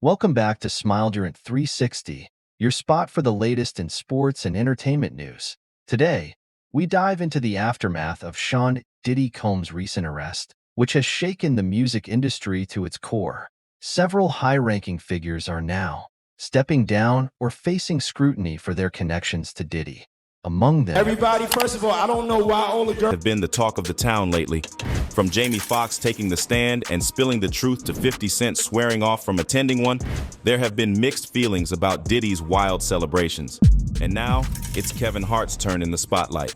Welcome back to Smile Durant 360, your spot for the latest in sports and entertainment news. Today, we dive into the aftermath of Sean Diddy Combs' recent arrest, which has shaken the music industry to its core. Several high-ranking figures are now stepping down or facing scrutiny for their connections to Diddy. Among them, everybody, first of all, I don't know why all the girls have been the talk of the town lately. From Jamie Foxx taking the stand and spilling the truth to 50 Cent swearing off from attending one, there have been mixed feelings about Diddy's wild celebrations. And now, it's Kevin Hart's turn in the spotlight.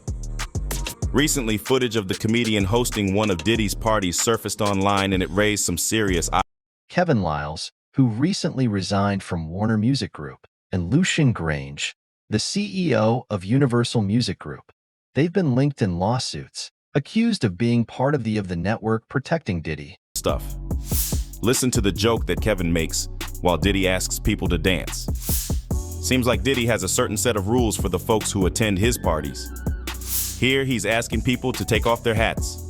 Recently, footage of the comedian hosting one of Diddy's parties surfaced online, and it raised some serious eyes. Kevin Liles, who recently resigned from Warner Music Group, and Lucian Grainge, the CEO of Universal Music Group. They've been linked in lawsuits, accused of being part of the network protecting Diddy. Stuff. Listen to the joke that Kevin makes while Diddy asks people to dance. Seems like Diddy has a certain set of rules for the folks who attend his parties. Here, he's asking people to take off their hats.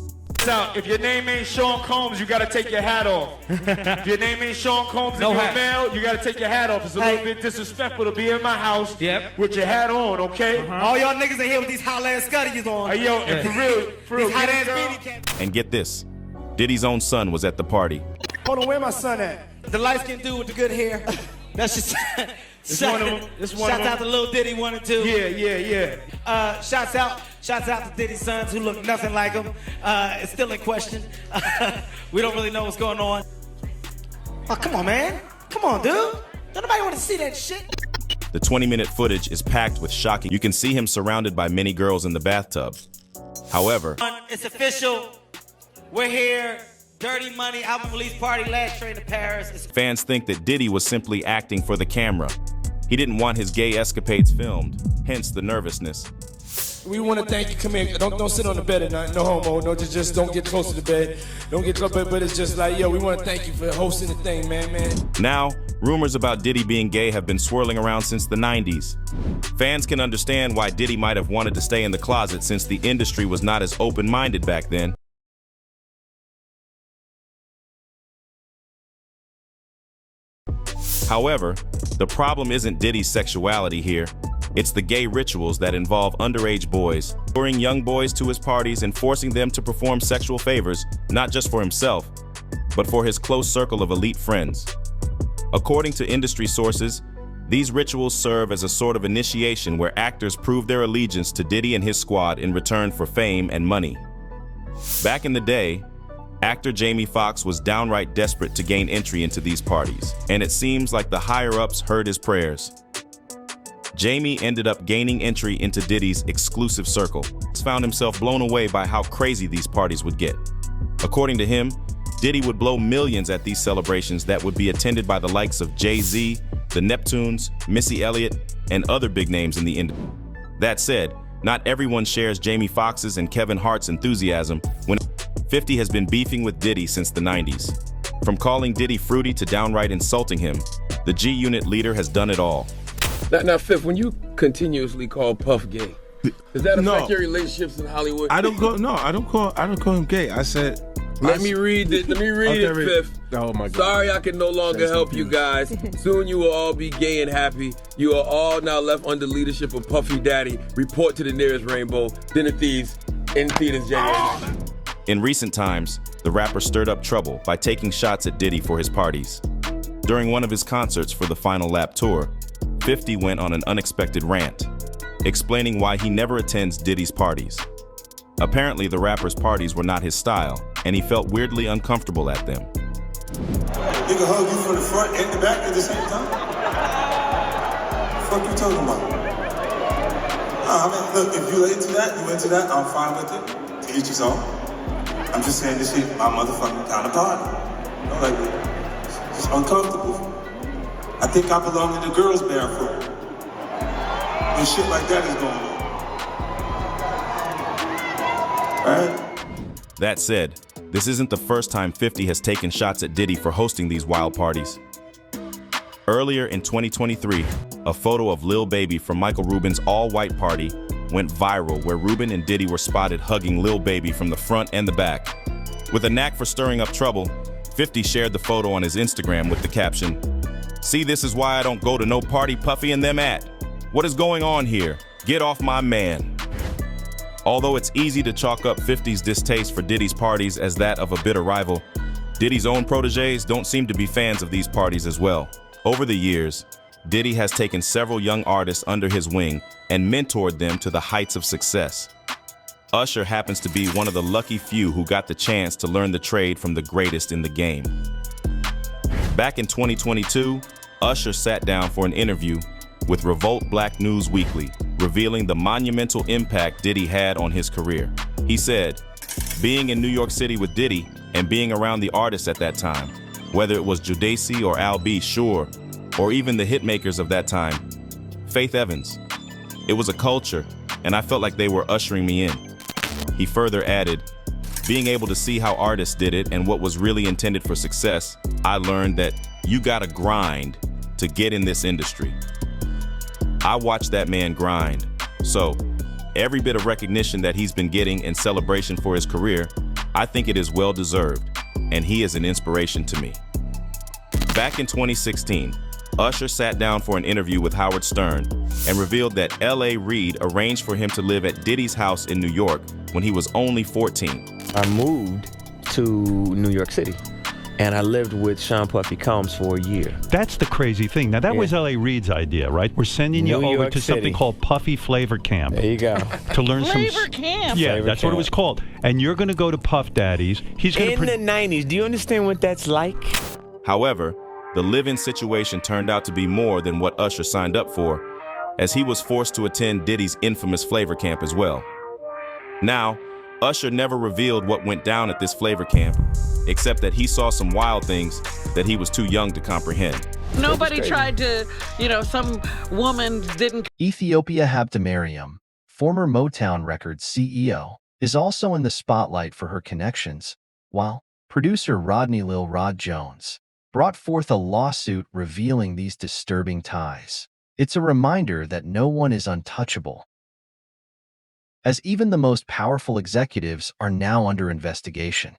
Now, if your name ain't Sean Combs, you gotta take your hat off. If your name ain't Sean Combs and you're male, you gotta take your hat off. It's a little bit disrespectful to be in my house with your hat on, okay? All y'all niggas in here with these holla-ass scuddies on. Hey, yo, and for real, hot ass beanie. And get this, Diddy's own son was at the party. Hold on, where my son at? The light-skinned dude with the good hair. That's just... It's one of them. Shouts out to Lil Diddy 1 and 2. Yeah. Shouts out to Diddy's sons who look nothing like him. It's still in question. We don't really know what's going on. Oh, come on, man. Come on, dude. Don't nobody want to see that shit. The 20-minute footage is packed with shocking. You can see him surrounded by many girls in the bathtub. However, it's official. We're here. Dirty Money album release party, last train to Paris. Fans think that Diddy was simply acting for the camera. He didn't want his gay escapades filmed, hence the nervousness. We want to thank you. Come here. Don't sit on the bed at night. No homo. No, just don't get close to the bed. Don't get close, but it's just like, yo, we want to thank you for hosting the thing, man. Now, rumors about Diddy being gay have been swirling around since the 90s. Fans can understand why Diddy might have wanted to stay in the closet since the industry was not as open-minded back then. However, the problem isn't Diddy's sexuality here. It's the gay rituals that involve underage boys, luring young boys to his parties and forcing them to perform sexual favors, not just for himself, but for his close circle of elite friends. According to industry sources, these rituals serve as a sort of initiation where actors prove their allegiance to Diddy and his squad in return for fame and money. Back in the day, actor Jamie Foxx was downright desperate to gain entry into these parties, and it seems like the higher-ups heard his prayers. Jamie ended up gaining entry into Diddy's exclusive circle. He found himself blown away by how crazy these parties would get. According to him, Diddy would blow millions at these celebrations that would be attended by the likes of Jay-Z, the Neptunes, Missy Elliott, and other big names in the industry. That said, not everyone shares Jamie Foxx's and Kevin Hart's enthusiasm when 50 has been beefing with Diddy since the 90s. From calling Diddy fruity to downright insulting him, the G-Unit leader has done it all. Now, Fifth, when you continuously call Puff gay, does that affect your relationships in Hollywood? I don't call him gay. I said, Let me read it, Fifth. Oh my God. Sorry I can no longer help you guys. Soon you will all be gay and happy. You are all now left under leadership of Puffy Daddy. Report to the nearest rainbow. Dinner Thieves in theaters January. In recent times, the rapper stirred up trouble by taking shots at Diddy for his parties. During one of his concerts for the Final Lap tour, 50 went on an unexpected rant, explaining why he never attends Diddy's parties. Apparently, the rapper's parties were not his style, and he felt weirdly uncomfortable at them. He can hug you from the front and the back at the same time? What the fuck you talking about? Look, if you into that, I'm fine with it. To each his own. I'm just saying this shit, my motherfucking kind of party. You know, like, it's just uncomfortable. I think I belong in the girls' barefoot. And shit like that is going on. Right? That said, this isn't the first time 50 has taken shots at Diddy for hosting these wild parties. Earlier in 2023, a photo of Lil Baby from Michael Rubin's all-white party went viral, where Rubin and Diddy were spotted hugging Lil Baby from the front and the back. With a knack for stirring up trouble, 50 shared the photo on his Instagram with the caption, See, this is why I don't go to no party Puffy and them at. What is going on here? Get off my man. Although it's easy to chalk up 50's distaste for Diddy's parties as that of a bitter rival, Diddy's own proteges don't seem to be fans of these parties as well. Over the years, Diddy has taken several young artists under his wing and mentored them to the heights of success. Usher happens to be one of the lucky few who got the chance to learn the trade from the greatest in the game. Back in 2022, Usher sat down for an interview with Revolt Black News Weekly, revealing the monumental impact Diddy had on his career. He said, being in New York City with Diddy and being around the artists at that time, whether it was Jodeci or Al B. Sure, or even the hitmakers of that time, Faith Evans, it was a culture, and I felt like they were ushering me in. He further added, being able to see how artists did it and what was really intended for success, I learned that you gotta grind to get in this industry. I watched that man grind. So, every bit of recognition that he's been getting in celebration for his career, I think it is well deserved, and he is an inspiration to me. Back in 2016, Usher sat down for an interview with Howard Stern and revealed that L.A. Reid arranged for him to live at Diddy's house in New York when he was only 14. I moved to New York City, and I lived with Sean Puffy Combs for a year. That's the crazy thing. Now, that was L.A. Reid's idea, right? We're sending you over to something called Puffy Flavor Camp. There you go. To learn Flavor Camp. Yeah, Flavor that's Camp. what it was called. And you're going to go to Puff Daddy's. He's going In the 90s, do you understand what that's like? However, the live-in situation turned out to be more than what Usher signed up for, as he was forced to attend Diddy's infamous Flavor Camp as well. Now, Usher never revealed what went down at this Flavor Camp, except that he saw some wild things that he was too young to comprehend. Nobody tried to, some woman didn't. Ethiopia Habtemariam, former Motown Records CEO, is also in the spotlight for her connections, while producer Rodney Lil Rod Jones brought forth a lawsuit revealing these disturbing ties. It's a reminder that no one is untouchable, as even the most powerful executives are now under investigation.